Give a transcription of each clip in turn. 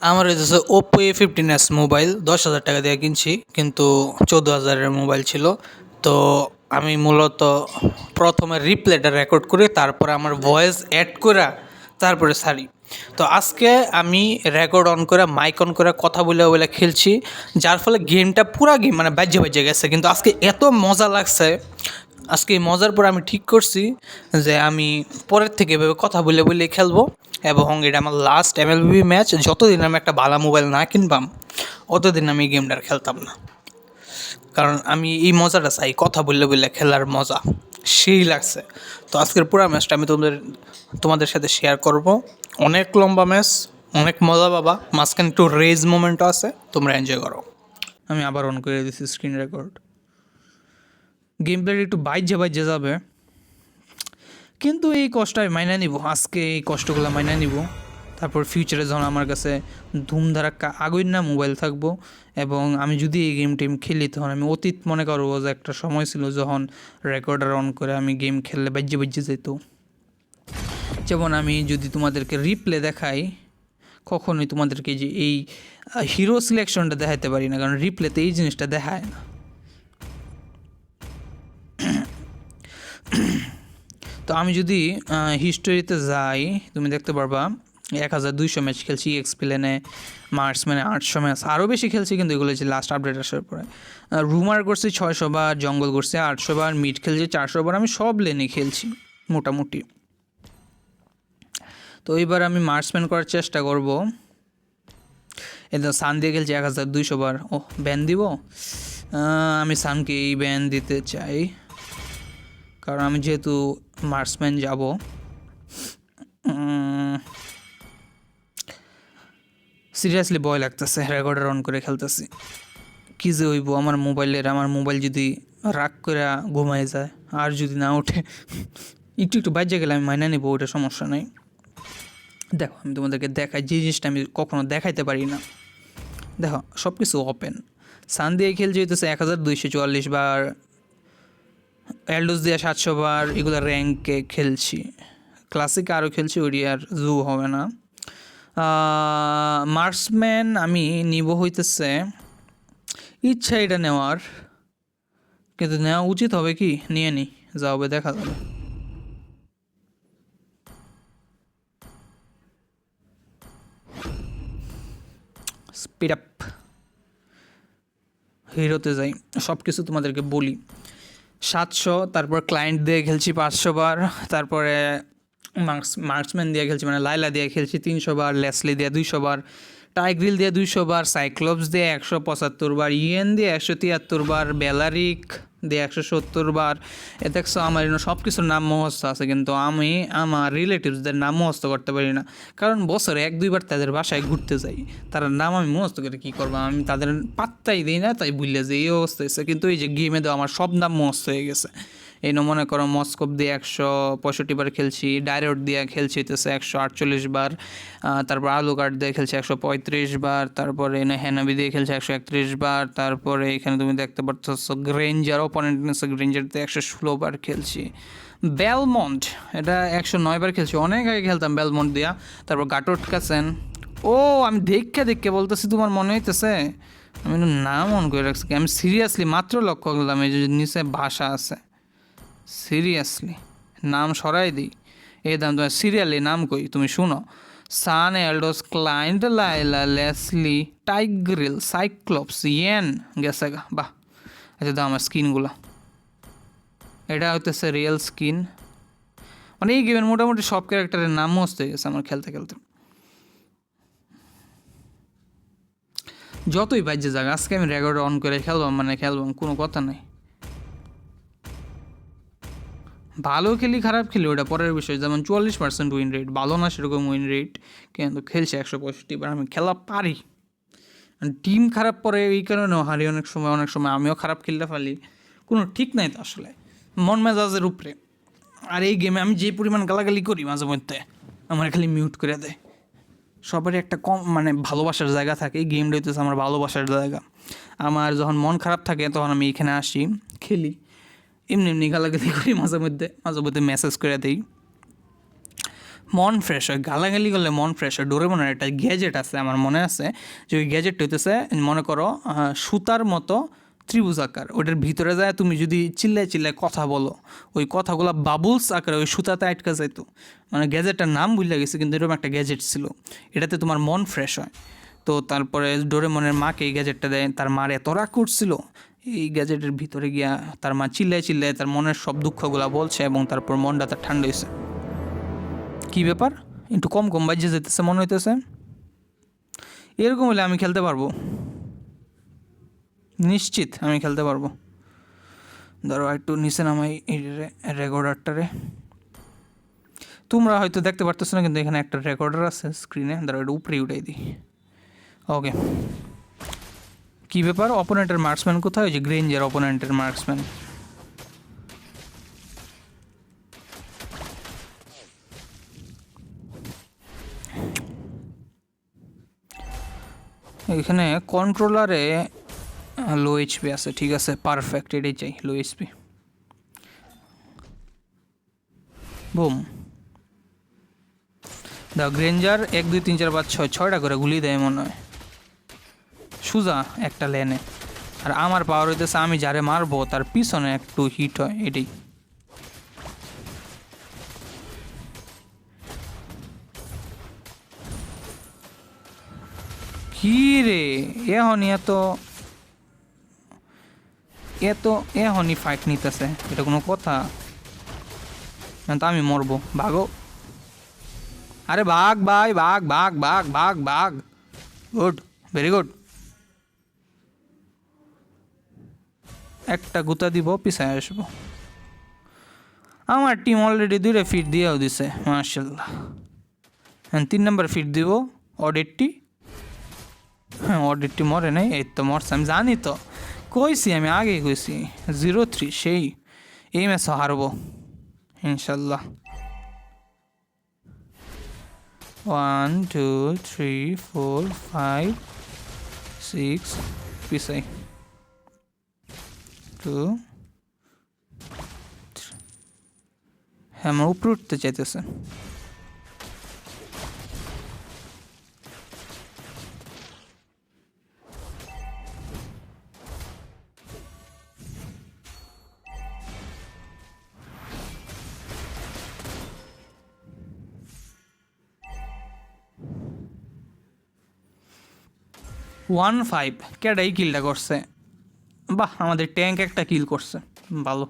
আমার হইতেছে Oppo A15s mobile 10,000 টাকা দিয়ে কিনছি, কিন্তু 14,000-এর মোবাইল ছিল। তো আমি মূলত প্রথমে রিপ্লেটা রেকর্ড করে তারপরে আমার ভয়েস অ্যাড করে তারপরে ছাড়ি। তো আজকে আমি রেকর্ড অন করে মাইক অন করে কথা বলে বলে খেলছি, যার ফলে গেমটা পুরা গেম মানে বাজে বাজে গেছে, কিন্তু আজকে এত মজা লাগছে। আজকে এই মজার পর আমি ঠিক করছি যে আমি পরের থেকে এভাবে কথা বলে বলে খেলবো, এবং এটা আমার লাস্ট MLB ম্যাচ। যতদিন আমি একটা ভালো মোবাইল না কিনবাম অতদিন আমি এই গেমটা খেলতাম না, কারণ আমি এই মজাটা চাই, কথা বললে বললে খেলার মজা সেই লাগছে। তো আজকের পুরো ম্যাচটা আমি তোমাদের সাথে শেয়ার করব। অনেক লম্বা ম্যাচ, অনেক মজা পাবা, মাঝখানে একটু রেজ মোমেন্টও আছে, তোমরা এনজয় করো। আমি আবার অন করে দিচ্ছি স্ক্রিন রেকর্ড। গেম প্লের একটু বাইজে বাইজে যাবে, কিন্তু এই কষ্ট আমি মাইনা নিব। আজকে এই কষ্টগুলো মাইনা নিব, তারপর ফিউচারে যখন আমার কাছে ধুমধারাক্কা আগুন না মোবাইল থাকবো, এবং আমি যদি এই গেম টেম খেলি তখন আমি অতীত মনে করবো যে একটা সময় ছিল যখন রেকর্ডার অন করে আমি গেম খেললে বাজ্যে বাজ্যে যেত। যেমন আমি যদি তোমাদেরকে রিপ্লে দেখাই, কখনোই তোমাদেরকে যে এই হিরো সিলেকশনটা দেখাতে পারি না, কারণ রিপ্লেতে এই জিনিসটা দেখায় না। তো আমি যদি হিস্টোরিতে যাই, তুমি দেখতে পারবা 1,200 ম্যাচ খেলছি এক্সপ্লেনে, মার্কসম্যানে 800 ম্যাচ, আরও বেশি খেলছি, কিন্তু এগুলো হচ্ছে লাস্ট আপডেট আসার পরে। রুমার করছি 600 বার, জঙ্গল করছি 800 বার, মিড খেলছি 400 বার, আমি সব লেনে খেলছি মোটামুটি। তো এইবার আমি মার্কসম্যান করার চেষ্টা করব। এটা সান দিয়ে খেলছি 1,200 বার। ও ব্যান দিব, আমি সানকে এই ব্যান দিতে চাই, কারণ আমি যেহেতু মার্কসম্যান যাব। সিরিয়াসলি ভয় লাগতেছে রেকর্ডার অন করে খেলতেছি। কী যে হইব আমার মোবাইল যদি রাগ করে ঘুমায় যায় আর যদি না ওঠে, একটু একটু বাজে গেলে আমি মাইনা নেবো, ওটা সমস্যা নেই। দেখো আমি তোমাদেরকে দেখাই যে জিনিসটা আমি কখনো দেখাইতে পারি না। দেখো সব কিছু ওপেন। সান দিয়ে খেলছি হইতেছে 1,244 বার, এলডোস দিয়ে 700 বার, এগুলো র্যাঙ্কে খেলছি। ক্লাসিকে আরও খেলছি, ওটি আর জু হবে না। মার্কসম্যান আমি নিব হইতেছে, ইচ্ছা এটা নেওয়ার, কিন্তু নেওয়া উচিত হবে কি, নিয়ে নিই, যা হবে দেখা যাবে। স্পিড আপ, হিরোতে যাই, সব কিছু তোমাদেরকে বলি। 700, তারপর ক্লায়েন্ট দিয়ে খেলছি 500 বার, তারপরে মার্কসম্যান দিয়ে খেলছি মানে লাইলা দিয়ে খেলছি 300 বার, লেসলি দিয়ে 200 বার, টাইগ্রিল দিয়ে 200 বার, সাইক্লোপস দিয়ে 175 বার, ইয়েন দিয়ে 173 বার, বেলারিক দিয়ে 170 বার। এ দেখছো আমার সব কিছুর নাম মুখস্থ আছে, কিন্তু আমি আমার রিলেটিভসদের নাম মুখস্থ করতে পারি না, কারণ বছরে 1-2 বার তাদের বাসায় ঘুরতে যাই। তার নাম আমি মুখস্থ করে কী করবো, আমি তাদের পাত্তাই দিই না, তাই ভুলে যে এই অবস্থা হয়েছে। কিন্তু এই যে গেমে দেওয়া আমার সব নাম মুখস্থ হয়ে গেছে। এই মনে করো মস্কোপ দিয়ে 165 বার খেলছি, ডাইরেক্ট দিয়ে খেলছি হইতেছে 148 বার, তারপর আলু কার্ড দিয়ে খেলছি 135 বার, তারপরে হ্যানাবি দিয়ে খেলছি 131 বার, তারপরে এখানে তুমি দেখতে পাচ্ছ গ্রেঞ্জার, অপোনেন্ট গ্রেঞ্জার দিয়ে 116 বার খেলছি। বেলমন্ট এটা 109 বার খেলছি, অনেক আগে খেলতাম বেলমন্ট দিয়া। তারপর গাটোট কাছেন, ও আমি দেখে বলতেছি, তোমার মনে হইতেছে আমি নাম অন করে রাখছি। আমি সিরিয়াসলি মাত্র লক্ষ্য করলাম এই যে নিচে ভাষা আছে, সিরিয়াসলি নাম সরাই দিই। এই দাম তোমার সিরিয়ালি নাম কই তুমি শুনো, সান, এলডোস, ক্লায়েন্ট, লাইলা, লেসলি, টাইগ্রিল, সাইক্লোপস, ইয়েন, গেছে গা। বাহ, আচ্ছা দাও আমার স্কিনগুলো, এটা হইতেছে রিয়েল স্কিন। মানে এই গেমের মোটামুটি সব ক্যারেক্টারের নাম মস্ত হয়ে গেছে আমার খেলতে খেলতে। যতই বাজে জায়গা, আজকে আমি রেকর্ড অন করে খেলবাম মানে খেলবাম, কোনো কথা নাই। ভালো খেলি খারাপ খেলি ওটা পরের বিষয়, যেমন 44% উইন রেট, ভালো না সেরকম উইন রেট, কিন্তু খেলছে 165 বার, আমি খেলা পারি। টিম খারাপ পরে এই কারণেও হারি অনেক সময় আমিও খারাপ খেলতে পারি, কোনো ঠিক নাই তো আসলে, মন মেজাজের উপরে। আর এই গেমে আমি যে পরিমাণ গালাগালি করি মাঝে মধ্যে, আমার খালি মিউট করে দেয়। সবারই একটা কম মানে ভালোবাসার জায়গা থাকে, এই গেমটা হইতেছে আমার ভালোবাসার জায়গা। আমার যখন মন খারাপ থাকে তখন আমি এখানে আসি, খেলি, এমনি গালাগালি করি, মাঝে মধ্যে মেসেজ করে দিই, মন ফ্রেশ হয়, গালাগালি করলে মন ফ্রেশ হয়। ডোরেমনের একটা গ্যাজেট আছে, আমার মনে আছে যে ওই গ্যাজেটটা হইতেছে মনে করো সুতার মতো ত্রিভুজ আকার, ওটার ভিতরে যায় তুমি যদি চিল্লায় চিল্লায় কথা বলো, ওই কথাগুলো বাবুলস আকারে ওই সুতাতে আটকা যাইতো। মানে গ্যাজেটটার নাম ভুলে গেছে, কিন্তু এরকম একটা গ্যাজেট ছিল, এটাতে তোমার মন ফ্রেশ হয়। তো তারপরে ডোরেমনের মাকে এই গ্যাজেটটা দেয়, তার মার এত রাগ করছিল, এই গ্যাজেটের ভিতরে গিয়া তার মা চিল্লায় চিল্লায় তার মনের সব দুঃখগুলো বলছে, এবং তারপর মনটা তার ঠান্ডা হয়েছে। কী ব্যাপার, একটু কম কম বাজে যেতেছে মনে হইতেছে। এরকম হলে আমি খেলতে পারবো, নিশ্চিত আমি খেলতে পারবো। ধরো একটু নিচে নামাই এই রেকর্ডারটারে। তোমরা হয়তো দেখতে পারতেছো না, কিন্তু এখানে একটা রেকর্ডার আছে স্ক্রিনে, ধরো এটা উপরে উঠাই দিই। ওকে, কী ব্যাপার, অপোনেন্টের মার্কসম্যান কোথায়? ওই যে গ্রেঞ্জের অপোনেন্টের মার্কসম্যান। এখানে কন্ট্রোলারে লো এইচপি আছে, ঠিক আছে, পারফেক্ট, এটাই চাই, লো এইচপি। বুম, দা গ্রেঞ্জার 1 2 3 4 5 6 6টা করে গুলি দেয় মনে হয় সুজা একটা লেনে। আর আমার পাওয়ার হইতেছে আমি যারে মারবো তার পিছনে একটু হিট হয়, এটাই। কি রে, এখনই এত এত এখনই ফাইট নিতেছে, এটা কোনো কথা? তো আমি মরবো, ভাগো। আরে ভাগ ভাই, ভাগ ভাগ ভাগ ভাগ ভাগ। Good, very good. একটা গুতা দিব, পিছায় আসবো। আমার টিম অলরেডি 2টা ফিট দিয়েও দিছে, মার্শাল্লাহ। হ্যাঁ 3 নম্বর ফিট দিব। অডেটটি, হ্যাঁ অডেটটি মরে নাই, এই তো মরছে, আমি জানি তো, কইছি আমি আগেই কইছি। 0-3, সেই এই ম্যাচও হারবো ইনশাল্লাহ। 1 2 3 4 5 6, পিছাই 2। হ্যাঁ আমার উপরে উঠতে চাইতেছে। ওয়ান ফাইভ, কেডাই কিলটা করছে? বাহ, আমাদের ট্যাঙ্ক একটা কিল করছে, ভালো।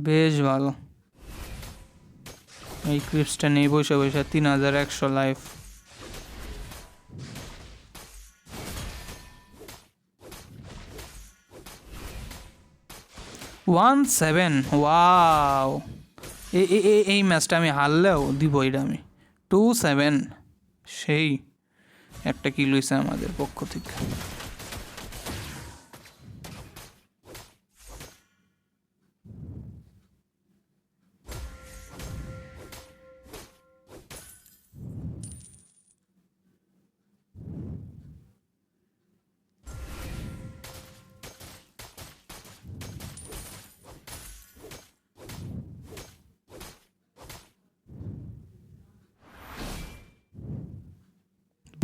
বেশ ভালো। এই ক্রিপসটা নেই বসে বসে, 3100 লাইফ। One seven, wow. এই ম্যাচটা আমি হারলেও দিব এটা আমি। 2-7, সেই একটা কিল হয়েছে আমাদের পক্ষ থেকে।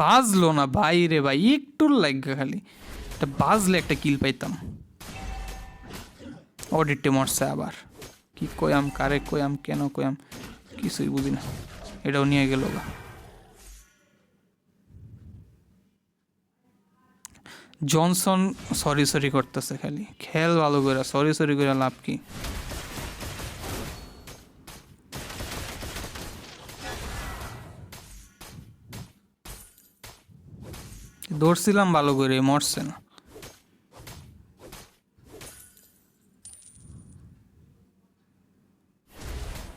বাজলো না ভাই রে ভাই, একটু লাগবে খালি, এটা বাজলে একটা কিল পাইতাম। অডিটে মরছে আবার, কি কয়াম, কারে কয়াম, কেন কয়াম, কিছুই বুঝি না। এটাও নিয়ে গেল গা। জনসন সরি সরি করতেছে খালি, খেল ভালো করে, সরি সরি করে লাভ কি? ধরছিলাম ভালো করে, মরছে না।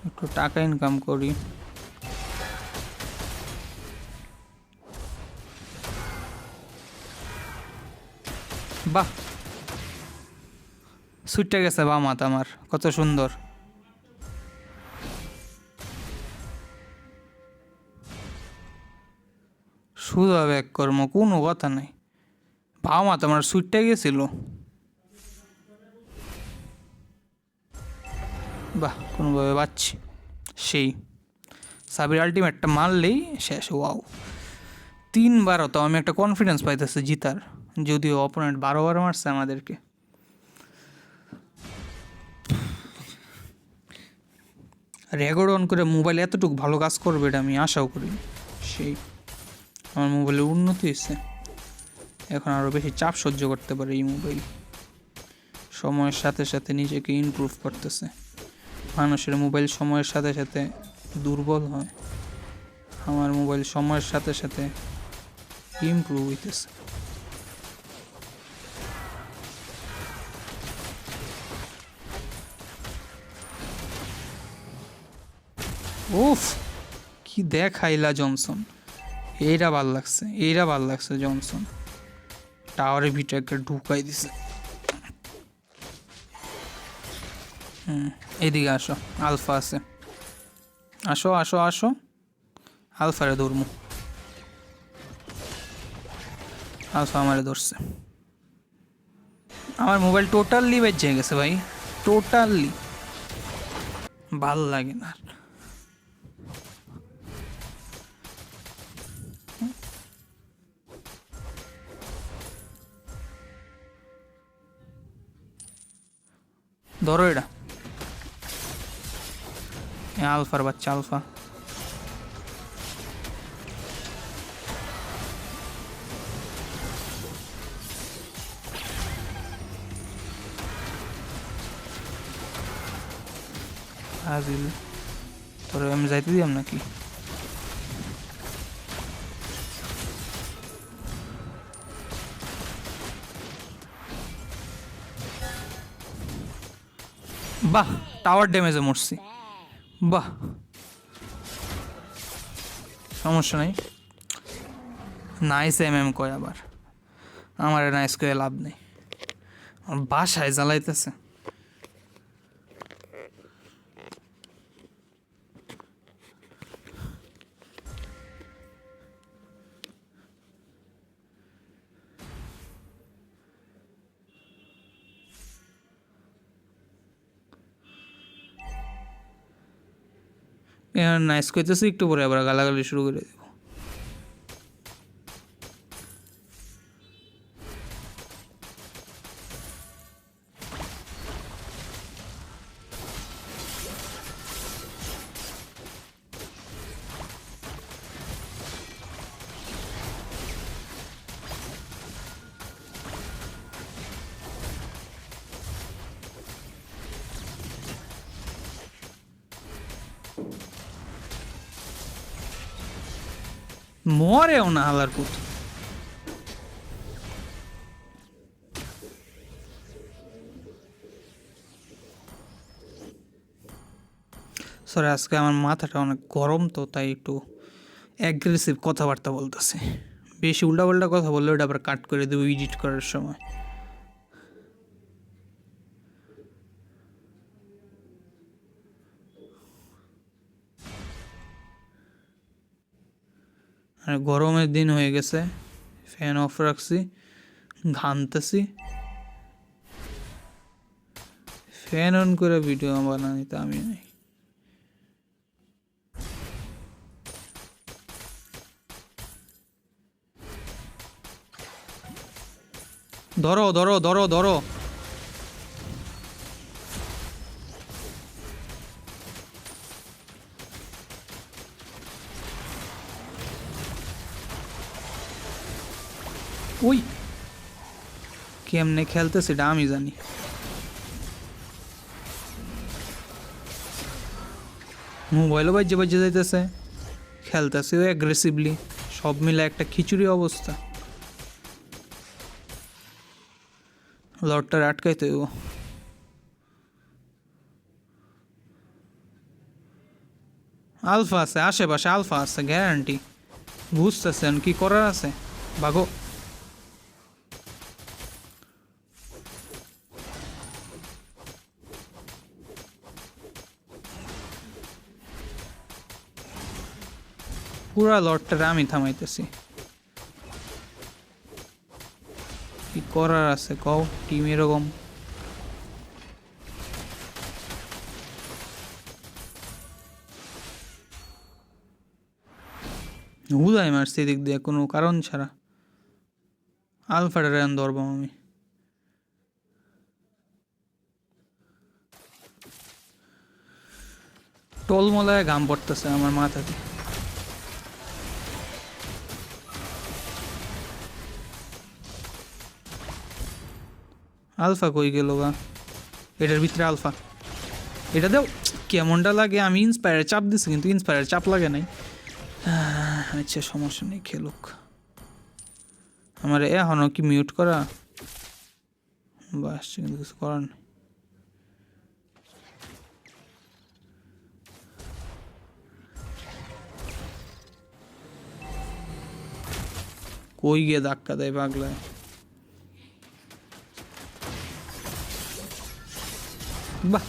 একটু টাকা ইনকাম করি। বাহ, সুইটটা গেছে বা মাত আমার, কত সুন্দর। শুধু ব্যাক কর্ম, কোনো কথা নাই, পাওয়া তোমার সুইটটা গেছিল। বাহ, কোনোভাবে বাচ্ছি। সেই সাবির আলটিমেটটা মারলেই শেষ। ওয়াও, 3বারও তো আমি একটা কনফিডেন্স পাইতেছি জিতার, যদিও অপোনেন্ট 12বার মারছে আমাদেরকে। রেকর্ড অন করে মোবাইল এতটুকু ভালো কাজ করবে এটা আমি আশাও করি। সেই আমার মোবাইলের উন্নতি হয়েছে, এখন আরও বেশি চাপ সহ্য করতে পারে এই মোবাইল। সময়ের সাথে সাথে নিজেকে ইমপ্রুভ করতেছে। মানুষের মোবাইল সময়ের সাথে সাথে দুর্বল হয়, আমার মোবাইল সময়ের সাথে সাথে ইমপ্রুভ হইতেছে। উফ, কি দেখাইলা জনসন। এইটা ভাল লাগছে, এইটা ভাল লাগছে জনসন। টাওয়ারের ভিতরে একটা ঢুকাই দিছে। এদিকে আসো, আলফা আছে। আসো আসো আসো, আলফারে ধরমু। আলফা আমারে ধরছে। আমার মোবাইল টোটালি বেঁচে গেছে ভাই, টোটালি ভাল লাগে না। ধরো এটা, আলফার বাচ্চা আলফা। আজিল তোর আমি যাইতে দিলাম নাকি? বাহ, টাওয়ার ড্যামেজে মরছি। বাহ, সমস্যা নাই। নাইস কয় আবার, আমার নাইস করে লাভ নেই, আমার বাসায় জ্বালাইতেছে। নাইস করতেছি, একটু পরে আবার গালাগালি শুরু করে দেব। মরেও না হালার পুত। সরি, আজকে আমার মাথাটা অনেক গরম তো, তাই একটু অ্যাগ্রেসিভ কথাবার্তা বলতেছে। বেশি উল্টাপাল্টা কথা বললে ওটা আবার কাট করে দেবো এডিট করার সময়। আর গরমের দিন হয়ে গেছে, ফ্যান অফ রাখছি, ঘামতেছি। ফ্যান অন করে ভিডিও বানানি তো আমি নাই। ধরো ধরো ধরো ধরো, ওই কেমনে খেলতে সেটা আমি জানি। মোবাইলও বাজে বাজে যাইতেছে, খেলতেছে অ্যাগ্রেসিভলি, সব মিলে একটা খিচুড়ি অবস্থা। লড়টার আটকাইতে দেবো। আলফা আছে আশেপাশে, আলফা আছে গ্যারান্টি। বুঝতেছেন কি করার আছে, ভাগো। পুরা লড়টারে আমি থামাইতেছি। কি করার আছে কও, টিম এরকম। হুদাই মারছি এদিক দিয়ে কোনো কারণ ছাড়া। আলফাটা রান ধরবো আমি। টলমলায় ঘাম পড়তেছে আমার মাথাতে। আলফা কই গেল গা? এটার ভিতরে আলফা। এটা দেও, কেমনটা লাগে। আমি ইন্সপায়ারে চাপ দিছি কিন্তু ইন্সপায়ারে চাপ লাগে নাই। আচ্ছা সমস্যা নেই, খেলুক। আমার এখনও কি মিউট করা? বাস, কিন্তু কিছু করার নেই। কই গিয়ে ধাক্কা দেয় পাগলায়। বাহ,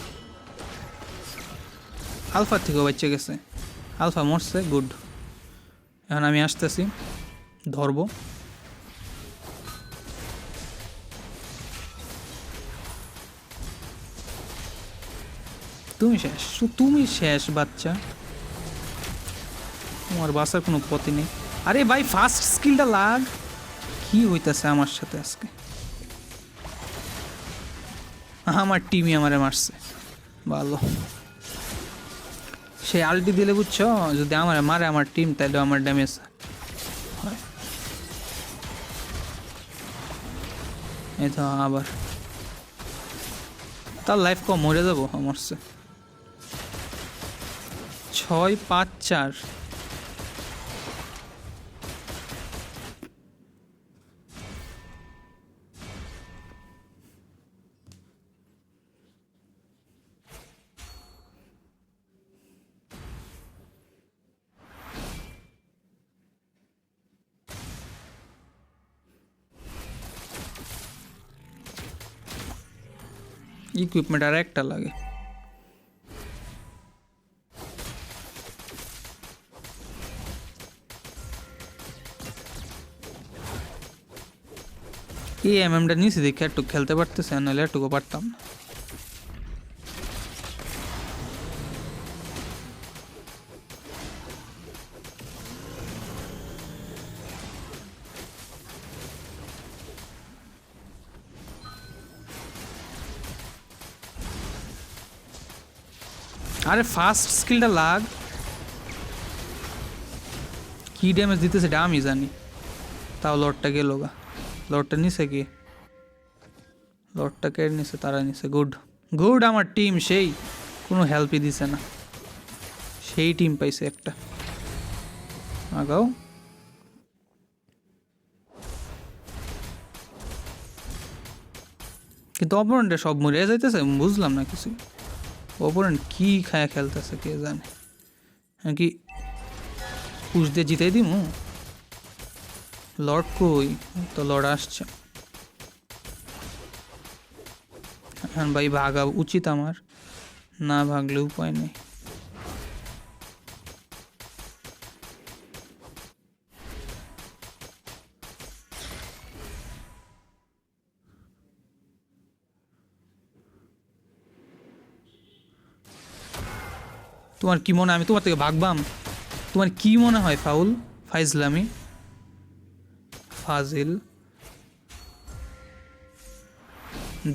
আলফার থেকেও বাচ্চা গেছে। আলফা মরছে, গুড। এখন আমি আসতেছি, ধরবো। তুমি শেষ, তুমি শেষ বাচ্চা। তোমার বাসার কোনো পথই নেই। আরে ভাই ফার্স্ট স্কিলটা লাগ। কি হইতাছে আমার সাথে আজকে? আমার টিমই আমারে মারছে। ভালো, সে আলটি দিলে বুঝছো, যদি আমার মারে আমার টিম তাহলে আমার ড্যামেজ হয়। এই তো আবার তার লাইফ কম, মরে যাবো মরছে। 6-5-4। ইকুইপমেন্ট আর একটা লাগে। এই এমএমটা নিচে দেখে একটু খেলতে পারতেছে, নাহলে একটুকু পারতাম না। আরে ফার্স্ট স্কিলটা লাগ, কি ড্যামেজ দিতেছে এটা আমি জানি। তাও লর্ডটা গেল গা। লর্ডটা নিচে কি? লর্ডটা কে নিচে? তারা নিচে। গুড গুড, আমার টিম সেই কোনো হেল্পই দিছে না। সেই টিম পাইছে একটা। আগাও। কিন্তু অপোনেন্টে সব মরে যাইতেছে, বুঝলাম না কিছু। অপোনেন্ট কি খায়া খেলতেছে কে জানে। হ্যাঁ কি পুষ দিয়ে জিতাই দিমু? লর্ড কই? তো লর্ড আসছে। হ্যাঁ ভাই, ভাগা উচিত আমার, না ভাগলে উপায় নেই। তোমার কি মনে হয় আমি তোমার থেকে ভাগবাম? তোমার কি মনে হয় ফাউল? ফাইজলামি, ফাজিল।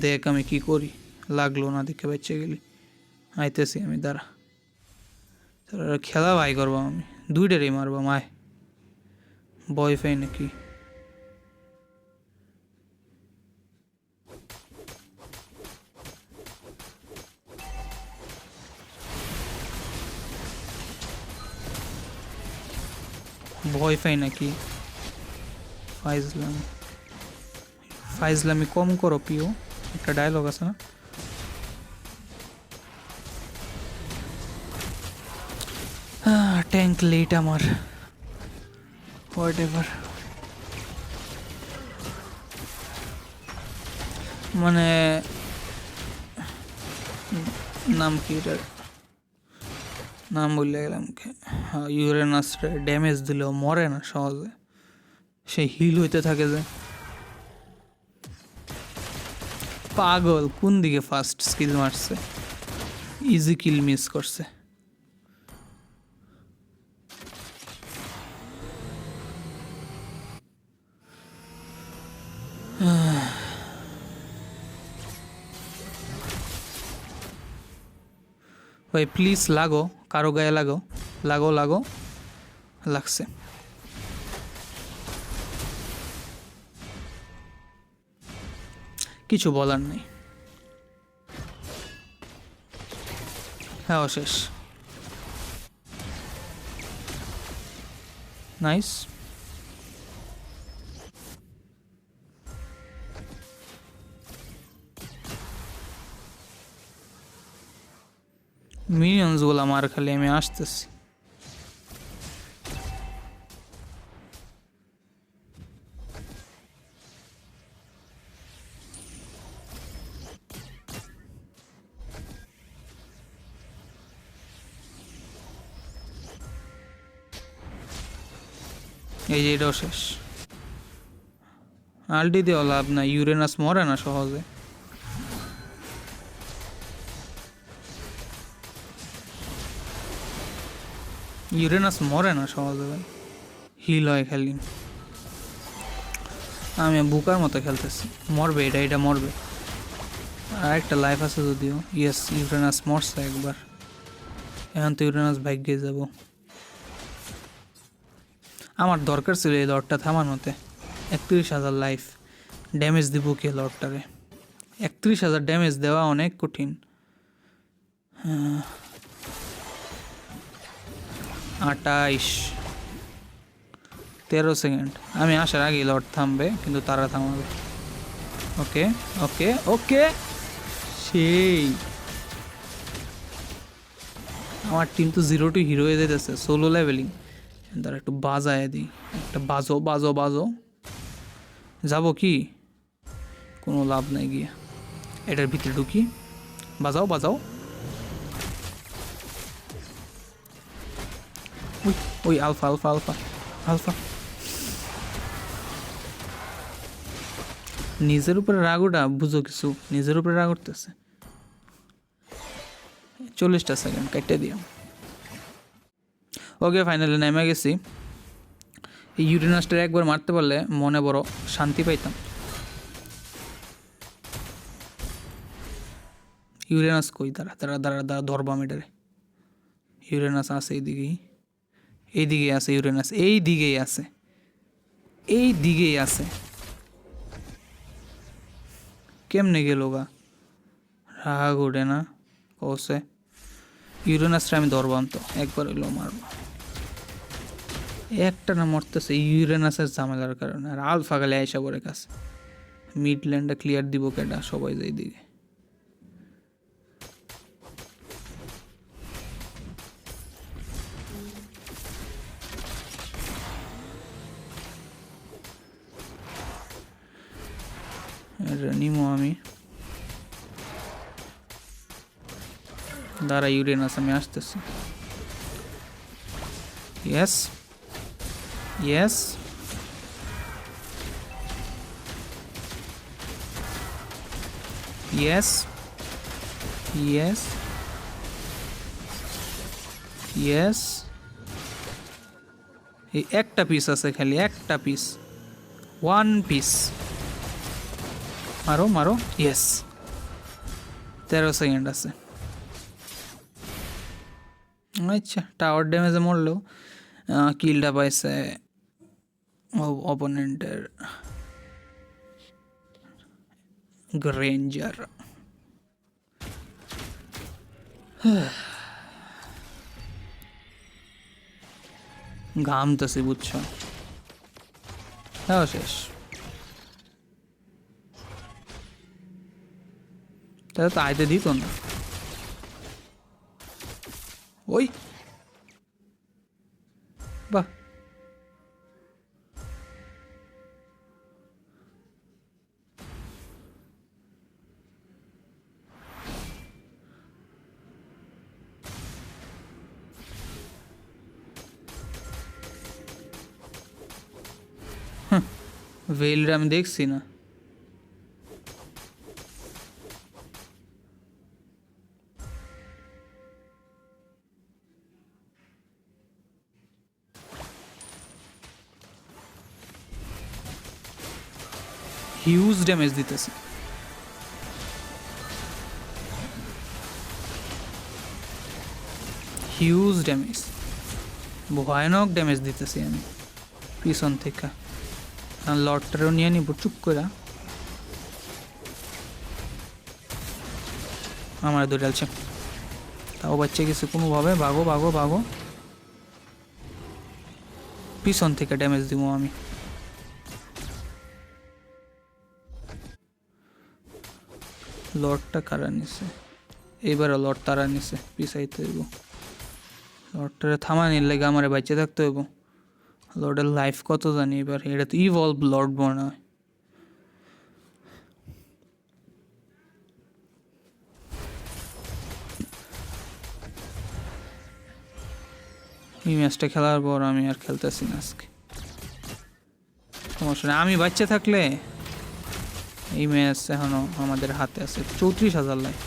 দেখ আমি কি করি, লাগলো না দেখে বেঁচে গেলি। আইতেছি আমি, দাঁড়া। খেলা ভাই করবো আমি, দুইটারই মারবো মায়। বয় ফাই নাকি? ভয় পাই নাকি? ফাইজলামি, ফাইজলামি কম করো পিও। একটা ডায়লগ আছে না? ট্যাঙ্ক লেট আমার, হোয়াট এভার। মানে নাম কি এটার? নাম বললে গেলাম। ইউরেনাসরে ড্যামেজ দিলেও মরে না সহজে, সে হিল হইতে থাকে যে। পাগল, কোন দিকে ফার্স্ট স্কিল মারছে, ইজি কিল মিস করছে। ভাই প্লিজ লাগো, কারো গায়ে লাগো, লাগো লাগো, লাগছে। কিছু বলার নেই। হ্যাঁ শেষ। নাইস। মিনিয়ন্সগুলো মার খালি, আমি আসতেছি। এই যে এটাও শেষ। আলটি দেওয়া লাভ না, ইউরেনাস মরে না সহজে। ইউরেনাস মরে না সহজে ভাই, হিল হয় খালি। আমি বুকার মতো খেলতেছি, মরবে এটা, এটা মরবে। আর একটা লাইফ আছে যদিও। ইয়েস, ইউরেনাস মরছে একবার, এখন তো ইউরেনাস ভাগ্যে যাব। আমার দরকার ছিল এই লর্ডটা থামানোতে। 31,000 লাইফ, ড্যামেজ দিব কে লর্ডটারে? 31,000 ড্যামেজ দেওয়া অনেক কঠিন। 28, 13 সেকেন্ড। আমি আসার আগেই লর্ড থামবে, কিন্তু তারা থামাবে। ওকে ওকে ওকে, সেই আমার টিম তো 0 টু হিরো হয়ে যেতেছে, সোলো লেভেলিং। তারা একটু বাজায় দিই, একটা বাজো বাজো বাজো। যাবো কি? কোনো লাভ নাই গিয়ে, এটার ভিতরে ঢুকি। বাজাও বাজাও। ওই ওই আলফা আলফা আলফা আলফা। নিজের উপরে রাগ ওটা বুঝো কিছু, নিজের উপরে রাগ উঠতেছে। 40টা সেকেন্ড কেটে দিও। ওকে, ফাইনালি নেমে গেছি। এই ইউরেনাসটা একবার মারতে পারলে মনে বড় শান্তি পাইতাম। ইউরেনাস কই? দাঁড়া দাঁড়া দাঁড়া দাঁড়া, ধরবা মেটারে। ইউরেনাস আছে এইদিকেই, এইদিকে আছে ইউরেনাস, এই দিকেই আছে, এই দিকেই আছে। কেমনে গেল গা? রাগ ওঠে না কৌশে। ইউরেনাসটা আমি ধরবাম তো, একবার হইলেও মারব। একটা না মরতেছে ইউরেনাসের ঝামেলার কারণে, আর আলফা গালে আইসা পরে কাছে। মিডল্যান্ডটা ক্লিয়ার দিব কেডা? সবাই যাই দিকে। নিমো আমি, দাঁড়া ইউরেনাস আমি আসতেছি। Yes yes, yes yes yes. এই একটা পিস আছে খালি, একটা পিস, 1 পিস। মারো মারো, ইয়েস। 13 সেকেন্ড আছে। আচ্ছা, টাওয়ার ড্যামেজে মরলেও কিলটা পাইছে অপোনেন্টের গ্রেঞ্জার। ঘামতেছি বুঝছো? হ্যাঁ শেষ। তাহলে তো আইতে দিত না। ওই বাহ, ভেলটা আমি দেখছি না। হিউজ ড্যামেজ দিতেছে। হিউজ ড্যামেজ, ভয়ানক ড্যামেজ দিতেছি আমি পিছন থেকে। লর্ডটারও নিয়ে নিব চুপ করে। আমার দৌড়ালছে, তাও বাচ্চা গেছে কোনোভাবে। ভাগো ভাগো ভাগো, পিছন থেকে ড্যামেজ দিব আমি। লর্ডটা কারা নিছে, এইবারও লর্ড তারা নিছে, পিছাইতে হইব। লর্ডটারে থামানির লেগে আমার বাচ্চা থাকতে হইব। লর্ডের লাইফ কত জানি এবার, এটা তো ইভলভ লর্ড মনে হয়। এই ম্যাচটা খেলার পর আমি আর খেলতেছি না আজকে, সমস্যা নেই। আমি বাচ্চা থাকলে এই ম্যাচ এখনো আমাদের হাতে আছে। 34,000 লাইফ।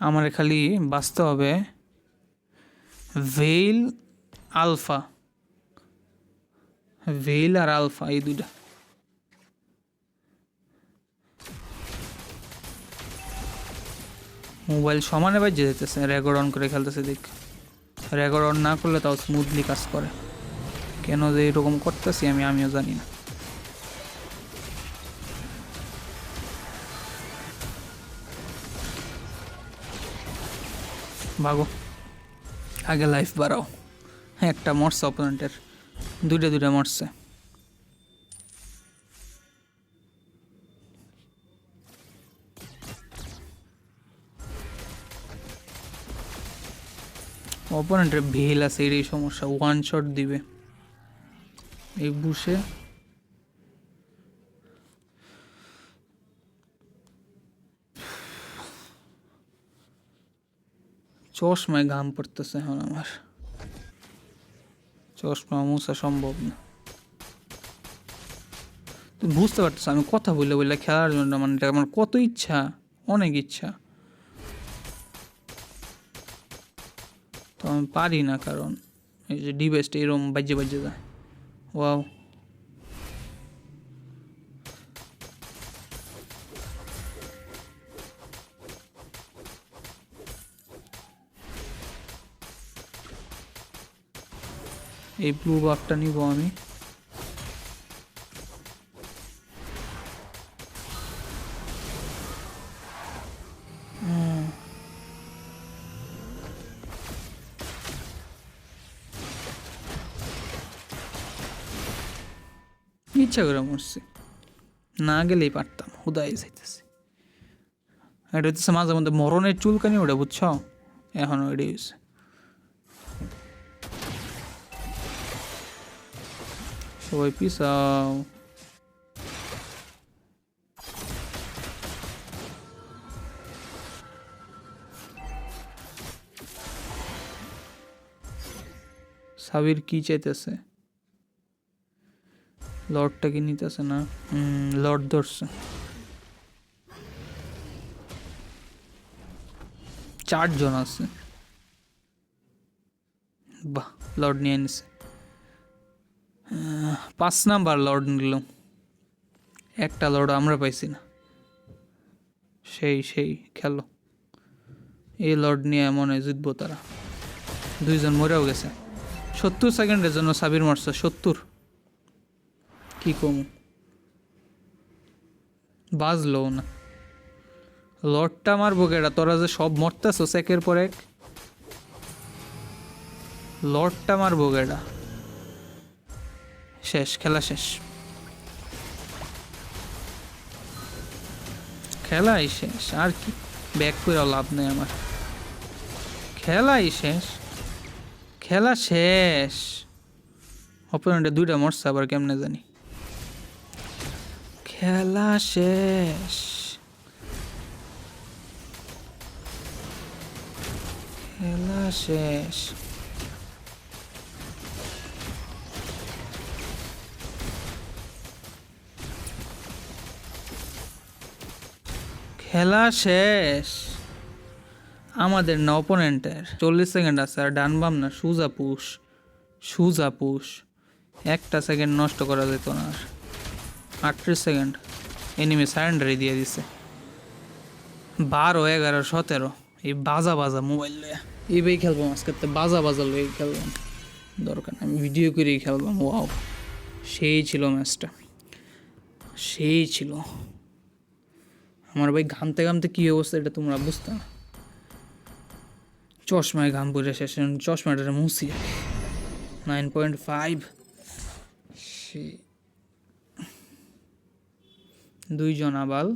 আমার খালি বাঁচতে হবে ভেইল আলফা, ভেইল আর আলফা, এই দুইটা। মোবাইল সমানে বাজে যেতেছে, রেকর্ড অন করে খেলতেছে দেখ। রেকর্ড অন না করলে তাও স্মুথলি কাজ করে, কেন যে এরকম করতেছি আমিও জানি না। ভাগো, আগে লাইফ বাড়াও। একটা মরছে অপোনেন্টের, দুইটা মরছে। অপোনেন্টের ভেল আছে, এরই সমস্যা, ওয়ান শট দিবে এই বুশে। চশমায় ঘাম পড়তেছে এখন আমার, চশমা মুছা সম্ভব না। বুঝতে পারতেছ আমি কথা বললে বললে খেলার জন্য, মানে আমার কত ইচ্ছা, অনেক ইচ্ছা, তো আমি পারি না, কারণ এই যে ডিভাইসটা এরকম বাজে যায়। ওয়াও, এই ব্লু বাগটা নিব আমি। ইচ্ছা করে মরছি, না গেলেই পারতাম, হুদাই যাইতেছি। এটা হচ্ছে মাঝে মধ্যে মরণের চুলকানি, ওটা বুঝছ, এখনও এটাই হয়েছে। সবাই পিছাও। সাবির কি চাইতেছে, লর্ডটা কি নিতেছে না? লর্ড ধরছে, 4 জন আছে। বাহ, লর্ড নিয়ে নিছে। 5 নাম্বার লর্ড নিল, একটা লর্ড আমরা পাইছি না। সেই খেলো, এই লর্ড নিয়ে মনে হয় জিতবো তারা। 2 জন মরেও গেছে। 70 সেকেন্ডের জন্য সাবির মারছে, 70। কি কম বাজলো না। লর্ডটা মারবো কেটা, তোরা যে সব মরতেছো একের পর এক। লর্ডটা মারবো কেটা, শেষ, খেলা শেষ, খেলাই শেষ। আর কি ব্যাক করেও লাভ নেই আমার, খেলাই শেষ, খেলা শেষ। অপোনেন্টে 2টা মরছে আবার, কেমনে জানি। খেলা শেষ, খেলা শেষ। খেলা শেষ আমাদের না অপোনেন্টের। 40 সেকেন্ড আছে আর ডান বাম না সুজা পুশ একটা সেকেন্ড নষ্ট করা যেত না আর। 38 সেকেন্ড এনিমি সারেন্ডারই দিয়ে দিছে। 12, 11, 17 এই বাজা মোবাইল লইয়া এইভাবেই খেলবো আজকে, বাজা লইয়া খেলবাম, দরকার আমি ভিডিও করেই খেলবাম। ওয়াও সেই ছিল ম্যাচটা, সেই ছিল। আমার ভাই ঘামতে ঘামতে কী অবস্থা এটা তোমরা বুঝতে না। চশমায় ঘাম পড়ে শেষ, চশমাটা মুছি। 9.5 সে 2 জন আবাল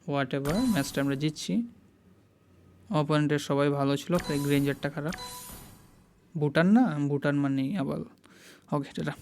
হোয়াট এভার। ম্যাচটা আমরা জিতছি। অপোনেন্টের সবাই ভালো ছিল, গ্রেঞ্জারটা খারাপ। ভুটান না, ভুটান মানে আবাল। ওকে টাটা।